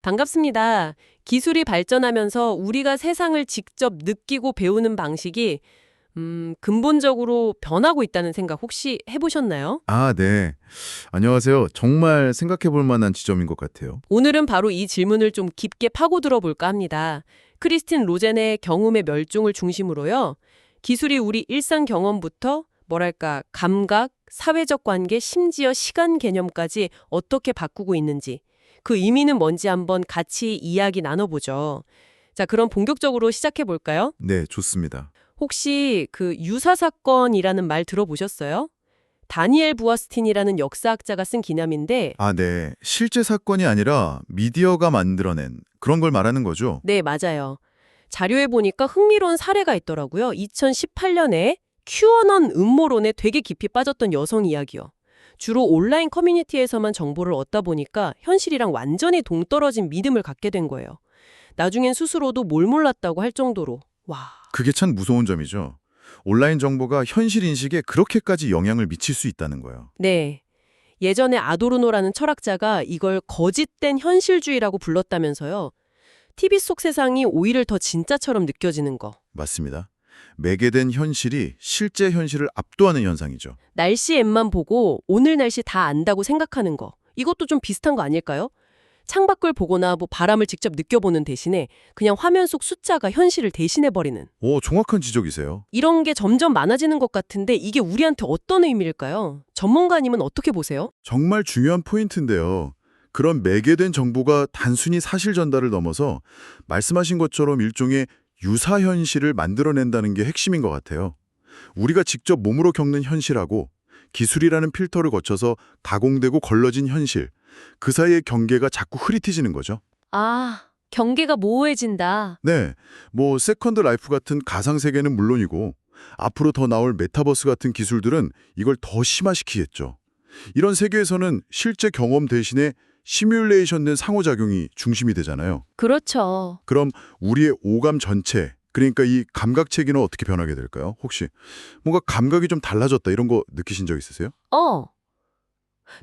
반갑습니다. 기술이 발전하면서 우리가 세상을 직접 느끼고 배우는 방식이 근본적으로 변하고 있다는 생각 혹시 해보셨나요? 아, 네. 안녕하세요. 정말 생각해 볼 만한 지점인 것 같아요. 오늘은 바로 이 질문을 좀 깊게 파고들어 볼까 합니다. 크리스틴 로젠의 경험의 멸종을 중심으로요. 기술이 우리 일상 경험부터 뭐랄까 감각, 사회적 관계, 심지어 시간 개념까지 어떻게 바꾸고 있는지 그 의미는 뭔지 한번 같이 이야기 나눠보죠. 자, 그럼 본격적으로 시작해 볼까요? 네, 좋습니다. 혹시 그 유사 사건이라는 말 들어보셨어요? 다니엘 부아스틴이라는 역사학자가 쓴 기념인데 아, 네. 실제 사건이 아니라 미디어가 만들어낸 그런 걸 말하는 거죠? 네, 맞아요. 자료에 보니까 흥미로운 사례가 있더라고요. 2018년에 큐어넌 음모론에 되게 깊이 빠졌던 여성 이야기요. 주로 온라인 커뮤니티에서만 정보를 얻다 보니까 현실이랑 완전히 동떨어진 믿음을 갖게 된 거예요. 나중엔 스스로도 뭘 몰랐다고 할 정도로. 와. 그게 참 무서운 점이죠. 온라인 정보가 현실 인식에 그렇게까지 영향을 미칠 수 있다는 거예요. 네. 예전에 아도르노라는 철학자가 이걸 거짓된 현실주의라고 불렀다면서요. TV 속 세상이 오히려 더 진짜처럼 느껴지는 거. 맞습니다. 매개된 현실이 실제 현실을 압도하는 현상이죠. 날씨 앱만 보고 오늘 날씨 다 안다고 생각하는 거. 이것도 좀 비슷한 거 아닐까요? 창밖을 보거나 바람을 직접 느껴보는 대신에 그냥 화면 속 숫자가 현실을 대신해버리는. 오, 정확한 지적이세요. 이런 게 점점 많아지는 것 같은데 이게 우리한테 어떤 의미일까요? 전문가님은 어떻게 보세요? 정말 중요한 포인트인데요. 그런 매개된 정보가 단순히 사실 전달을 넘어서 말씀하신 것처럼 일종의 유사 현실을 만들어낸다는 게 핵심인 것 같아요. 우리가 직접 몸으로 겪는 현실하고 기술이라는 필터를 거쳐서 가공되고 걸러진 현실, 그 사이의 경계가 자꾸 흐릿해지는 거죠. 아, 경계가 모호해진다. 네, 뭐 세컨드 라이프 같은 가상세계는 물론이고 앞으로 더 나올 메타버스 같은 기술들은 이걸 더 심화시키겠죠. 이런 세계에서는 실제 경험 대신에 시뮬레이션된 상호작용이 중심이 되잖아요. 그렇죠. 그럼 우리의 오감 전체, 그러니까 이 감각체계는 어떻게 변하게 될까요? 혹시 뭔가 감각이 좀 달라졌다 이런 거 느끼신 적 있으세요?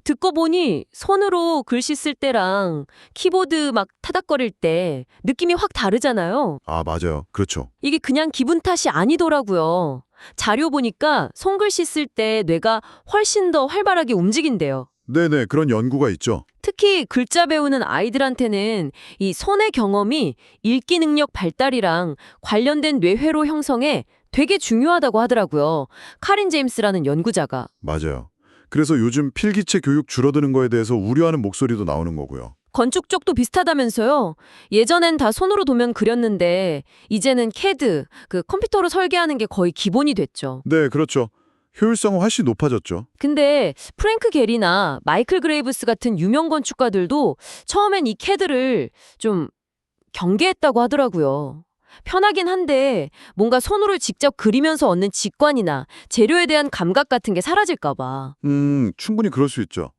듣고 보니 손으로 글씨 쓸 때랑 키보드 막 타닥거릴 때 느낌이 확 다르잖아요. 아, 맞아요. 그렇죠. 이게 그냥 기분 탓이 아니더라고요. 자료 보니까 손글씨 쓸 때 뇌가 훨씬 더 활발하게 움직인대요. 네네, 그런 연구가 있죠. 특히 글자 배우는 아이들한테는 이 손의 경험이 읽기 능력 발달이랑 관련된 뇌회로 형성에 되게 중요하다고 하더라고요. 카린 제임스라는 연구자가. 맞아요. 그래서 요즘 필기체 교육 줄어드는 거에 대해서 우려하는 목소리도 나오는 거고요. 건축 쪽도 비슷하다면서요. 예전엔 다 손으로 도면 그렸는데 이제는 CAD, 그 컴퓨터로 설계하는 게 거의 기본이 됐죠. 네, 그렇죠. 효율성은 훨씬 높아졌죠. 근데 프랭크 게리나 마이클 그레이브스 같은 유명 건축가들도 처음엔 이 CAD를 좀 경계했다고 하더라고요. 편하긴 한데 뭔가 손으로 직접 그리면서 얻는 직관이나 재료에 대한 감각 같은 게 사라질까 봐. 충분히 그럴 수 있죠.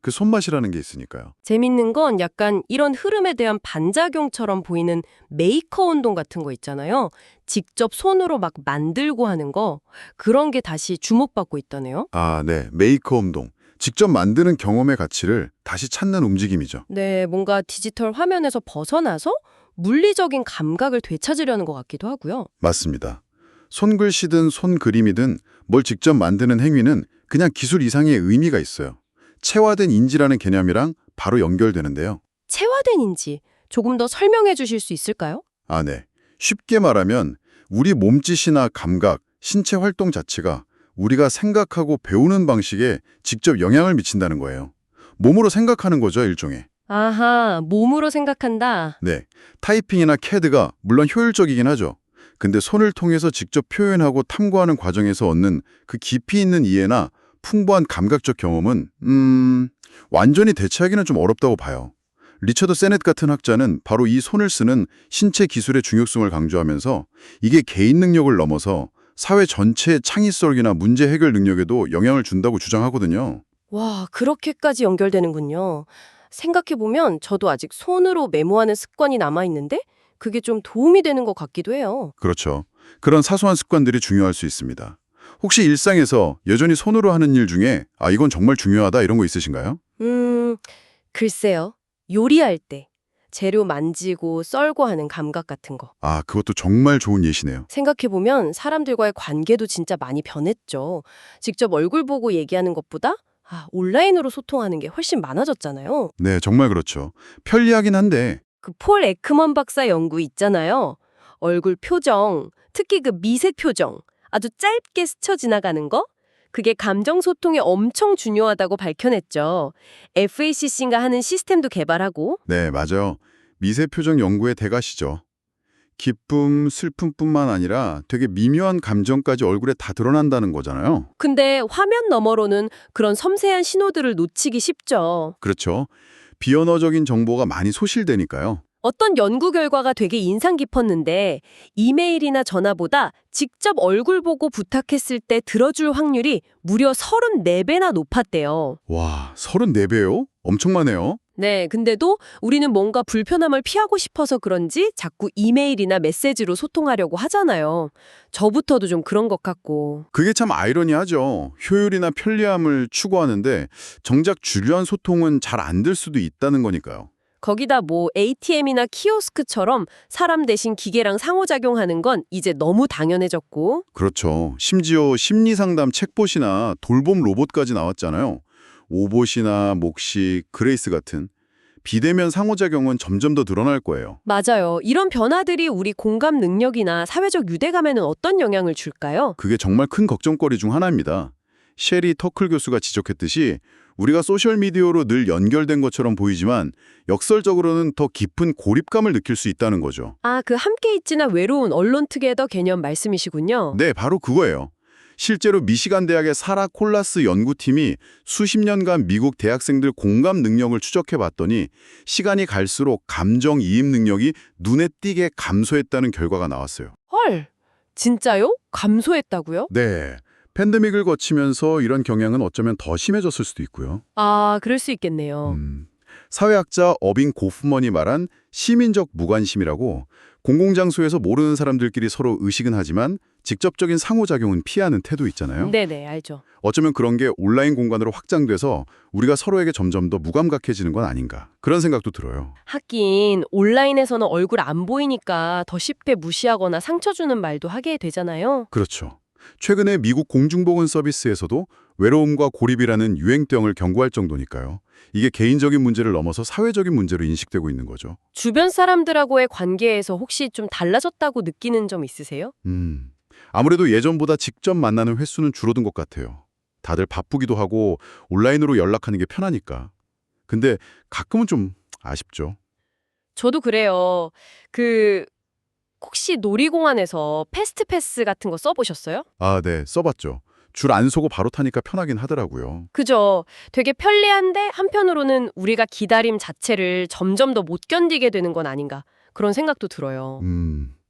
그 손맛이라는 게 있으니까요. 재밌는 건 약간 이런 흐름에 대한 반작용처럼 보이는 메이커 운동 같은 거 있잖아요. 직접 손으로 막 만들고 하는 거. 그런 게 다시 주목받고 있다네요. 아, 네. 메이커 운동. 직접 만드는 경험의 가치를 다시 찾는 움직임이죠. 네, 뭔가 디지털 화면에서 벗어나서 물리적인 감각을 되찾으려는 것 같기도 하고요. 맞습니다. 손글씨든 손그림이든 뭘 직접 만드는 행위는 그냥 기술 이상의 의미가 있어요. 체화된 인지라는 개념이랑 바로 연결되는데요. 체화된 인지 조금 더 설명해 주실 수 있을까요? 아, 네. 쉽게 말하면 우리 몸짓이나 감각, 신체 활동 자체가 우리가 생각하고 배우는 방식에 직접 영향을 미친다는 거예요. 몸으로 생각하는 거죠, 일종의. 아하, 몸으로 생각한다. 네. 타이핑이나 CAD가 물론 효율적이긴 하죠. 근데 손을 통해서 직접 표현하고 탐구하는 과정에서 얻는 그 깊이 있는 이해나 풍부한 감각적 경험은 완전히 대체하기는 좀 어렵다고 봐요. 리처드 세넷 같은 학자는 바로 이 손을 쓰는 신체 기술의 중요성을 강조하면서 이게 개인 능력을 넘어서 사회 전체의 창의성이나 문제 해결 능력에도 영향을 준다고 주장하거든요. 와, 그렇게까지 연결되는군요. 생각해보면 저도 아직 손으로 메모하는 습관이 남아있는데 그게 좀 도움이 되는 것 같기도 해요. 그렇죠. 그런 사소한 습관들이 중요할 수 있습니다. 혹시 일상에서 여전히 손으로 하는 일 중에 이건 정말 중요하다 이런 거 있으신가요? 글쎄요. 요리할 때. 재료 만지고 썰고 하는 감각 같은 거. 아, 그것도 정말 좋은 예시네요. 생각해보면 사람들과의 관계도 진짜 많이 변했죠. 직접 얼굴 보고 얘기하는 것보다 온라인으로 소통하는 게 훨씬 많아졌잖아요. 네, 정말 그렇죠. 편리하긴 한데 그 폴 에크먼 박사 연구 있잖아요. 얼굴 표정, 특히 그 미세 표정, 아주 짧게 스쳐 지나가는 거? 그게 감정 소통에 엄청 중요하다고 밝혀냈죠. FACC인가 하는 시스템도 개발하고. 네, 맞아요. 미세표정 연구의 대가시죠. 기쁨, 슬픔뿐만 아니라 되게 미묘한 감정까지 얼굴에 다 드러난다는 거잖아요. 근데 화면 너머로는 그런 섬세한 신호들을 놓치기 쉽죠. 그렇죠. 비언어적인 정보가 많이 소실되니까요. 어떤 연구 결과가 되게 인상 깊었는데 이메일이나 전화보다 직접 얼굴 보고 부탁했을 때 들어줄 확률이 무려 34배나 높았대요. 와, 34배요? 엄청 많네요. 네, 근데도 우리는 뭔가 불편함을 피하고 싶어서 그런지 자꾸 이메일이나 메시지로 소통하려고 하잖아요. 저부터도 좀 그런 것 같고. 그게 참 아이러니하죠. 효율이나 편리함을 추구하는데 정작 주류한 소통은 잘 안 될 수도 있다는 거니까요. 거기다 뭐 ATM이나 키오스크처럼 사람 대신 기계랑 상호작용하는 건 이제 너무 당연해졌고. 그렇죠. 심지어 심리상담 챗봇이나 돌봄 로봇까지 나왔잖아요. 오봇이나 몫이, 그레이스 같은 비대면 상호작용은 점점 더 늘어날 거예요. 맞아요. 이런 변화들이 우리 공감 능력이나 사회적 유대감에는 어떤 영향을 줄까요? 그게 정말 큰 걱정거리 중 하나입니다. 셰리 터클 교수가 지적했듯이 우리가 소셜미디어로 늘 연결된 것처럼 보이지만 역설적으로는 더 깊은 고립감을 느낄 수 있다는 거죠. 그 함께 있지나 외로운 언론 투게더 개념 말씀이시군요. 네, 바로 그거예요. 실제로 미시간 대학의 사라 콜라스 연구팀이 수십 년간 미국 대학생들 공감 능력을 추적해 봤더니 시간이 갈수록 감정 이입 능력이 눈에 띄게 감소했다는 결과가 나왔어요. 헐, 진짜요? 감소했다고요? 네. 팬데믹을 거치면서 이런 경향은 어쩌면 더 심해졌을 수도 있고요. 그럴 수 있겠네요. 사회학자 어빙 고프먼이 말한 시민적 무관심이라고 공공장소에서 모르는 사람들끼리 서로 의식은 하지만 직접적인 상호작용은 피하는 태도 있잖아요. 네네, 알죠. 어쩌면 그런 게 온라인 공간으로 확장돼서 우리가 서로에게 점점 더 무감각해지는 건 아닌가. 그런 생각도 들어요. 하긴 온라인에서는 얼굴 안 보이니까 더 쉽게 무시하거나 상처 주는 말도 하게 되잖아요. 그렇죠. 최근에 미국 공중보건 서비스에서도 외로움과 고립이라는 유행병을 경고할 정도니까요. 이게 개인적인 문제를 넘어서 사회적인 문제로 인식되고 있는 거죠. 주변 사람들하고의 관계에서 혹시 좀 달라졌다고 느끼는 점 있으세요? 아무래도 예전보다 직접 만나는 횟수는 줄어든 것 같아요. 다들 바쁘기도 하고 온라인으로 연락하는 게 편하니까. 근데 가끔은 좀 아쉽죠. 저도 그래요. 혹시 놀이공원에서 패스트패스 같은 거 써보셨어요? 아, 네. 써봤죠. 줄 안 서고 바로 타니까 편하긴 하더라고요. 그죠. 되게 편리한데 한편으로는 우리가 기다림 자체를 점점 더 못 견디게 되는 건 아닌가. 그런 생각도 들어요.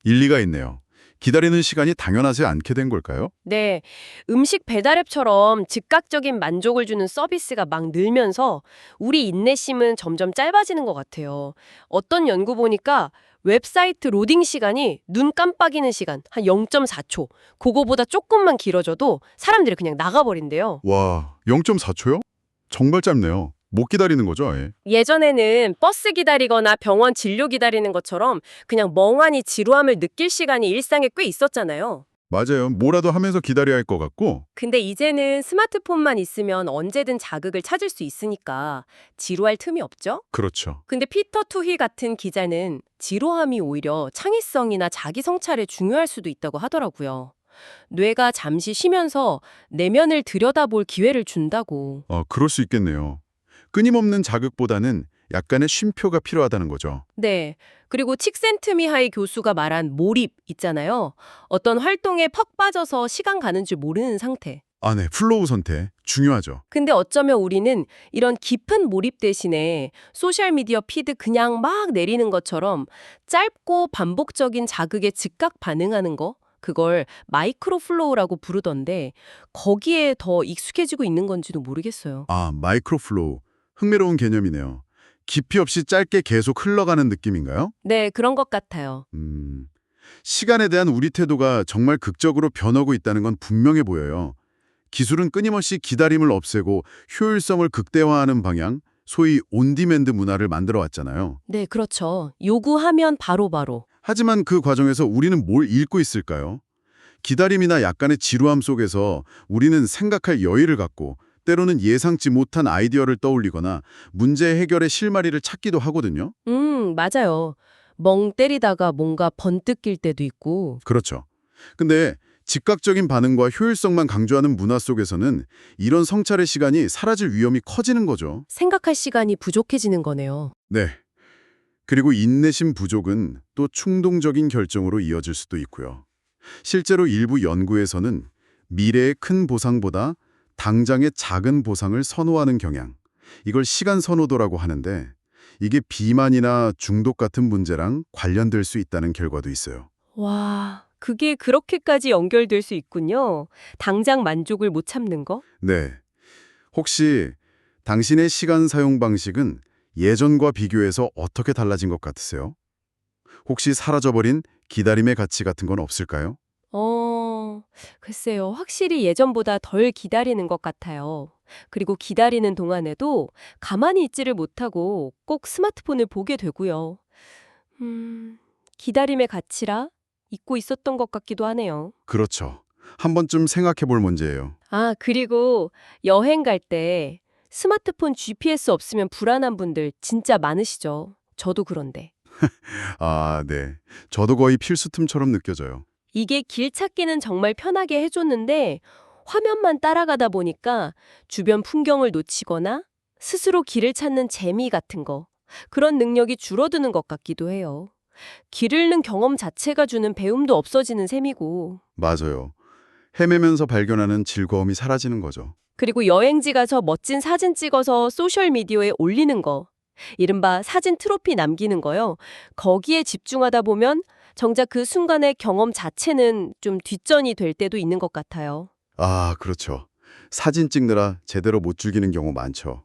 일리가 있네요. 기다리는 시간이 당연하지 않게 된 걸까요? 네, 음식 배달앱처럼 즉각적인 만족을 주는 서비스가 막 늘면서 우리 인내심은 점점 짧아지는 것 같아요. 어떤 연구 보니까 웹사이트 로딩 시간이 눈 깜빡이는 시간 한 0.4초, 그거보다 조금만 길어져도 사람들이 그냥 나가버린대요. 와, 0.4초요? 정말 짧네요. 못 기다리는 거죠, 아예. 예전에는 버스 기다리거나 병원 진료 기다리는 것처럼 그냥 멍하니 지루함을 느낄 시간이 일상에 꽤 있었잖아요. 맞아요. 뭐라도 하면서 기다려야 할 것 같고. 근데 이제는 스마트폰만 있으면 언제든 자극을 찾을 수 있으니까 지루할 틈이 없죠? 그렇죠. 근데 피터 투희 같은 기자는 지루함이 오히려 창의성이나 자기 성찰에 중요할 수도 있다고 하더라고요. 뇌가 잠시 쉬면서 내면을 들여다볼 기회를 준다고. 그럴 수 있겠네요. 끊임없는 자극보다는 약간의 쉼표가 필요하다는 거죠. 네. 그리고 칙센트미하이 교수가 말한 몰입 있잖아요. 어떤 활동에 퍽 빠져서 시간 가는 줄 모르는 상태. 아, 네. 플로우 선택. 중요하죠. 근데 어쩌면 우리는 이런 깊은 몰입 대신에 소셜미디어 피드 그냥 막 내리는 것처럼 짧고 반복적인 자극에 즉각 반응하는 거, 그걸 마이크로 플로우라고 부르던데 거기에 더 익숙해지고 있는 건지도 모르겠어요. 아, 마이크로 플로우. 흥미로운 개념이네요. 깊이 없이 짧게 계속 흘러가는 느낌인가요? 네, 그런 것 같아요. 시간에 대한 우리 태도가 정말 극적으로 변하고 있다는 건 분명해 보여요. 기술은 끊임없이 기다림을 없애고 효율성을 극대화하는 방향, 소위 온디맨드 문화를 만들어 왔잖아요. 네, 그렇죠. 요구하면 바로바로. 하지만 그 과정에서 우리는 뭘 잃고 있을까요? 기다림이나 약간의 지루함 속에서 우리는 생각할 여유를 갖고 때로는 예상치 못한 아이디어를 떠올리거나 문제 해결의 실마리를 찾기도 하거든요. 맞아요. 멍 때리다가 뭔가 번뜩 낄 때도 있고. 그렇죠. 근데 즉각적인 반응과 효율성만 강조하는 문화 속에서는 이런 성찰의 시간이 사라질 위험이 커지는 거죠. 생각할 시간이 부족해지는 거네요. 네. 그리고 인내심 부족은 또 충동적인 결정으로 이어질 수도 있고요. 실제로 일부 연구에서는 미래의 큰 보상보다 당장의 작은 보상을 선호하는 경향, 이걸 시간 선호도라고 하는데 이게 비만이나 중독 같은 문제랑 관련될 수 있다는 결과도 있어요. 와, 그게 그렇게까지 연결될 수 있군요. 당장 만족을 못 참는 거? 네. 혹시 당신의 시간 사용 방식은 예전과 비교해서 어떻게 달라진 것 같으세요? 혹시 사라져버린 기다림의 가치 같은 건 없을까요? 글쎄요. 확실히 예전보다 덜 기다리는 것 같아요. 그리고 기다리는 동안에도 가만히 있지를 못하고 꼭 스마트폰을 보게 되고요. 기다림의 가치라 잊고 있었던 것 같기도 하네요. 그렇죠. 한 번쯤 생각해 볼 문제예요. 아, 그리고 여행 갈 때 스마트폰 GPS 없으면 불안한 분들 진짜 많으시죠? 저도 그런데. 아, 네. 저도 거의 필수템처럼 느껴져요. 이게 길 찾기는 정말 편하게 해줬는데 화면만 따라가다 보니까 주변 풍경을 놓치거나 스스로 길을 찾는 재미 같은 거, 그런 능력이 줄어드는 것 같기도 해요. 길 잃는 경험 자체가 주는 배움도 없어지는 셈이고. 맞아요. 헤매면서 발견하는 즐거움이 사라지는 거죠. 그리고 여행지 가서 멋진 사진 찍어서 소셜미디어에 올리는 거, 이른바 사진 트로피 남기는 거요. 거기에 집중하다 보면 정작 그 순간의 경험 자체는 좀 뒷전이 될 때도 있는 것 같아요. 아, 그렇죠. 사진 찍느라 제대로 못 즐기는 경우 많죠.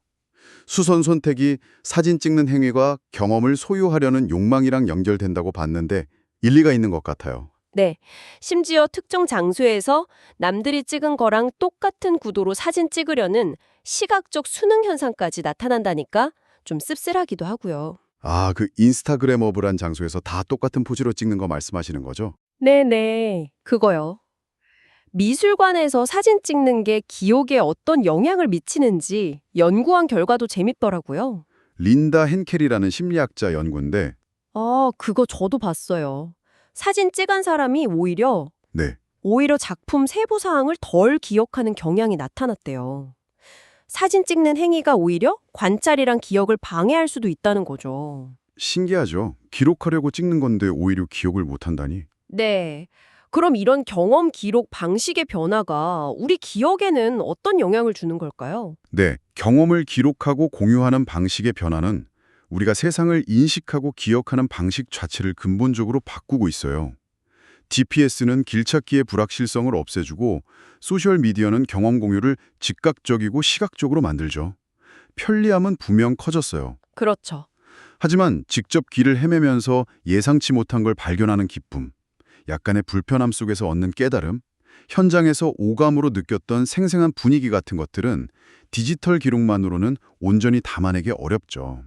수선 선택이 사진 찍는 행위가 경험을 소유하려는 욕망이랑 연결된다고 봤는데 일리가 있는 것 같아요. 네. 심지어 특정 장소에서 남들이 찍은 거랑 똑같은 구도로 사진 찍으려는 시각적 수능 현상까지 나타난다니까 좀 씁쓸하기도 하고요. 아, 그 인스타그래머블한 장소에서 다 똑같은 포즈로 찍는 거 말씀하시는 거죠? 네네. 그거요. 미술관에서 사진 찍는 게 기억에 어떤 영향을 미치는지 연구한 결과도 재밌더라고요. 린다 henkel이라는 심리학자 연구인데 아, 그거 저도 봤어요. 사진 찍은 사람이 네, 오히려 작품 세부 사항을 덜 기억하는 경향이 나타났대요. 사진 찍는 행위가 오히려 관찰이랑 기억을 방해할 수도 있다는 거죠. 신기하죠. 기록하려고 찍는 건데 오히려 기억을 못한다니. 네. 그럼 이런 경험 기록 방식의 변화가 우리 기억에는 어떤 영향을 주는 걸까요? 네, 경험을 기록하고 공유하는 방식의 변화는 우리가 세상을 인식하고 기억하는 방식 자체를 근본적으로 바꾸고 있어요. GPS는 길찾기의 불확실성을 없애주고 소셜미디어는 경험 공유를 즉각적이고 시각적으로 만들죠. 편리함은 분명 커졌어요. 그렇죠. 하지만 직접 길을 헤매면서 예상치 못한 걸 발견하는 기쁨, 약간의 불편함 속에서 얻는 깨달음, 현장에서 오감으로 느꼈던 생생한 분위기 같은 것들은 디지털 기록만으로는 온전히 담아내기 어렵죠.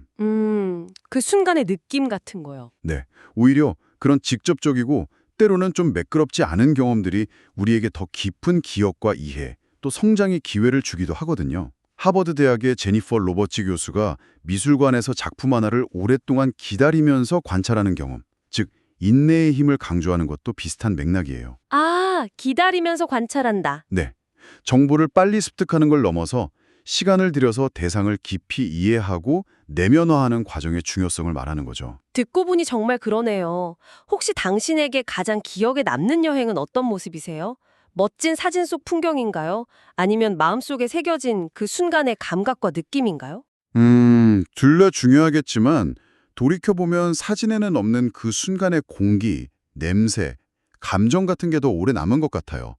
그 순간의 느낌 같은 거요. 네, 오히려 그런 직접적이고 때로는 좀 매끄럽지 않은 경험들이 우리에게 더 깊은 기억과 이해, 또 성장의 기회를 주기도 하거든요. 하버드 대학의 제니퍼 로버츠 교수가 미술관에서 작품 하나를 오랫동안 기다리면서 관찰하는 경험, 즉 인내의 힘을 강조하는 것도 비슷한 맥락이에요. 아, 기다리면서 관찰한다. 네, 정보를 빨리 습득하는 걸 넘어서 시간을 들여서 대상을 깊이 이해하고 내면화하는 과정의 중요성을 말하는 거죠. 듣고 보니 정말 그러네요. 혹시 당신에게 가장 기억에 남는 여행은 어떤 모습이세요? 멋진 사진 속 풍경인가요? 아니면 마음속에 새겨진 그 순간의 감각과 느낌인가요? 둘 다 중요하겠지만 돌이켜보면 사진에는 없는 그 순간의 공기, 냄새, 감정 같은 게 더 오래 남은 것 같아요.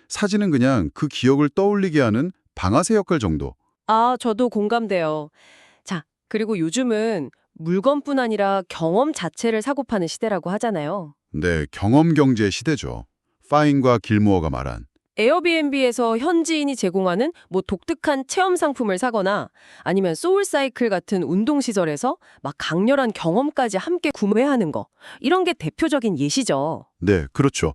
사진은 그냥 그 기억을 떠올리게 하는 방아쇠 역할 정도. 아, 저도 공감돼요. 자, 그리고 요즘은 물건뿐 아니라 경험 자체를 사고 파는 시대라고 하잖아요. 네, 경험 경제 시대죠. 파인과 길모어가 말한. 에어비앤비에서 현지인이 제공하는 뭐 독특한 체험 상품을 사거나 아니면 소울사이클 같은 운동시설에서 막 강렬한 경험까지 함께 구매하는 거. 이런 게 대표적인 예시죠. 네, 그렇죠.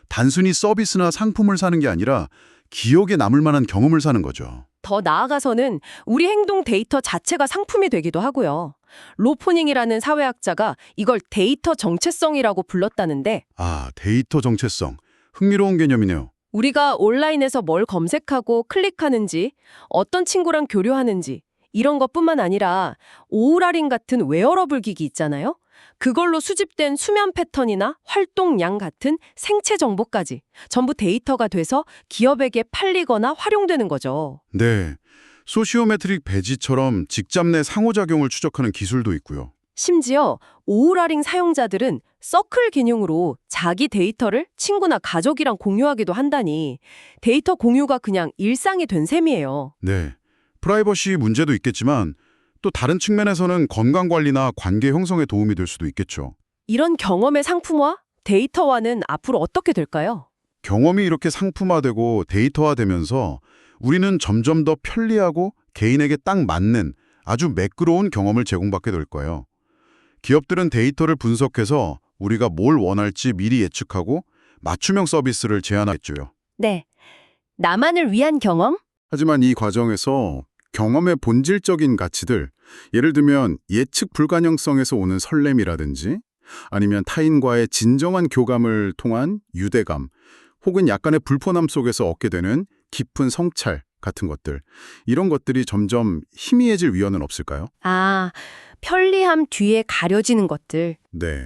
단순히 서비스나 상품을 사는 게 아니라 기억에 남을 만한 경험을 사는 거죠. 더 나아가서는 우리 행동 데이터 자체가 상품이 되기도 하고요. 로포닝이라는 사회학자가 이걸 데이터 정체성이라고 불렀다는데 아, 데이터 정체성. 흥미로운 개념이네요. 우리가 온라인에서 뭘 검색하고 클릭하는지, 어떤 친구랑 교류하는지 이런 것뿐만 아니라 오우라링 같은 웨어러블 기기 있잖아요. 그걸로 수집된 수면 패턴이나 활동량 같은 생체 정보까지 전부 데이터가 돼서 기업에게 팔리거나 활용되는 거죠. 네, 소시오메트릭 배지처럼 직접 내 상호작용을 추적하는 기술도 있고요. 심지어 오우라링 사용자들은 서클 기능으로 자기 데이터를 친구나 가족이랑 공유하기도 한다니 데이터 공유가 그냥 일상이 된 셈이에요. 네, 프라이버시 문제도 있겠지만 또 다른 측면에서는 건강관리나 관계 형성에 도움이 될 수도 있겠죠. 이런 경험의 상품화, 데이터화는 앞으로 어떻게 될까요? 경험이 이렇게 상품화되고 데이터화되면서 우리는 점점 더 편리하고 개인에게 딱 맞는 아주 매끄러운 경험을 제공받게 될 거예요. 기업들은 데이터를 분석해서 우리가 뭘 원할지 미리 예측하고 맞춤형 서비스를 제안하겠죠. 네. 나만을 위한 경험? 하지만 이 과정에서 경험의 본질적인 가치들, 예를 들면 예측 불가능성에서 오는 설렘이라든지 아니면 타인과의 진정한 교감을 통한 유대감, 혹은 약간의 불편함 속에서 얻게 되는 깊은 성찰 같은 것들, 이런 것들이 점점 희미해질 위험은 없을까요? 아, 편리함 뒤에 가려지는 것들. 네,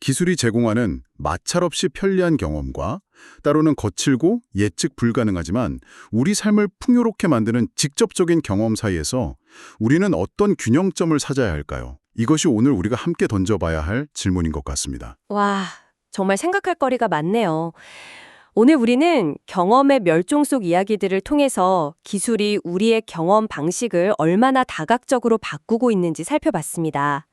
기술이 제공하는 마찰 없이 편리한 경험과 때로는 거칠고 예측 불가능하지만 우리 삶을 풍요롭게 만드는 직접적인 경험 사이에서 우리는 어떤 균형점을 찾아야 할까요? 이것이 오늘 우리가 함께 던져봐야 할 질문인 것 같습니다. 와, 정말 생각할 거리가 많네요. 오늘 우리는 경험의 멸종 속 이야기들을 통해서 기술이 우리의 경험 방식을 얼마나 다각적으로 바꾸고 있는지 살펴봤습니다.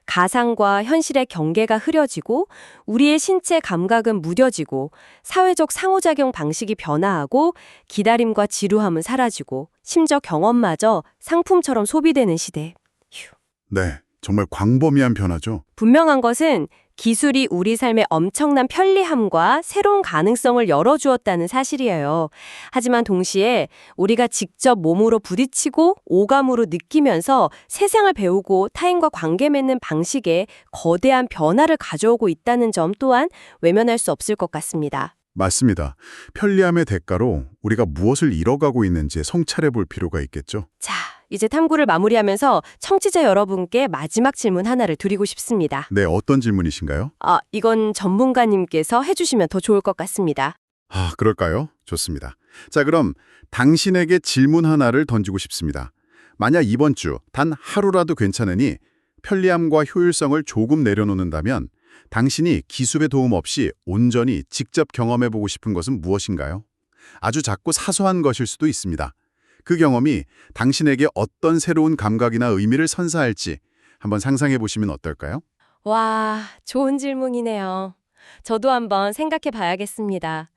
가상과 현실의 경계가 흐려지고 우리의 신체 감각은 무뎌지고 사회적 상호작용 방식이 변화하고 기다림과 지루함은 사라지고 심지어 경험마저 상품처럼 소비되는 시대. 네, 정말 광범위한 변화죠. 분명한 것은 기술이 우리 삶에 엄청난 편리함과 새로운 가능성을 열어주었다는 사실이에요. 하지만 동시에 우리가 직접 몸으로 부딪히고 오감으로 느끼면서 세상을 배우고 타인과 관계 맺는 방식에 거대한 변화를 가져오고 있다는 점 또한 외면할 수 없을 것 같습니다. 맞습니다. 편리함의 대가로 우리가 무엇을 잃어가고 있는지 성찰해 볼 필요가 있겠죠. 자, 이제 탐구를 마무리하면서 청취자 여러분께 마지막 질문 하나를 드리고 싶습니다. 네, 어떤 질문이신가요? 이건 전문가님께서 해주시면 더 좋을 것 같습니다. 아, 그럴까요? 좋습니다. 자, 그럼 당신에게 질문 하나를 던지고 싶습니다. 만약 이번 주 단 하루라도 괜찮으니 편리함과 효율성을 조금 내려놓는다면 당신이 기술의 도움 없이 온전히 직접 경험해보고 싶은 것은 무엇인가요? 아주 작고 사소한 것일 수도 있습니다. 그 경험이 당신에게 어떤 새로운 감각이나 의미를 선사할지 한번 상상해 보시면 어떨까요? 와, 좋은 질문이네요. 저도 한번 생각해 봐야겠습니다.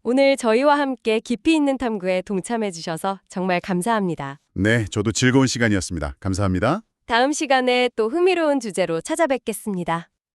오늘 저희와 함께 깊이 있는 탐구에 동참해 주셔서 정말 감사합니다. 네, 저도 즐거운 시간이었습니다. 감사합니다. 다음 시간에 또 흥미로운 주제로 찾아뵙겠습니다.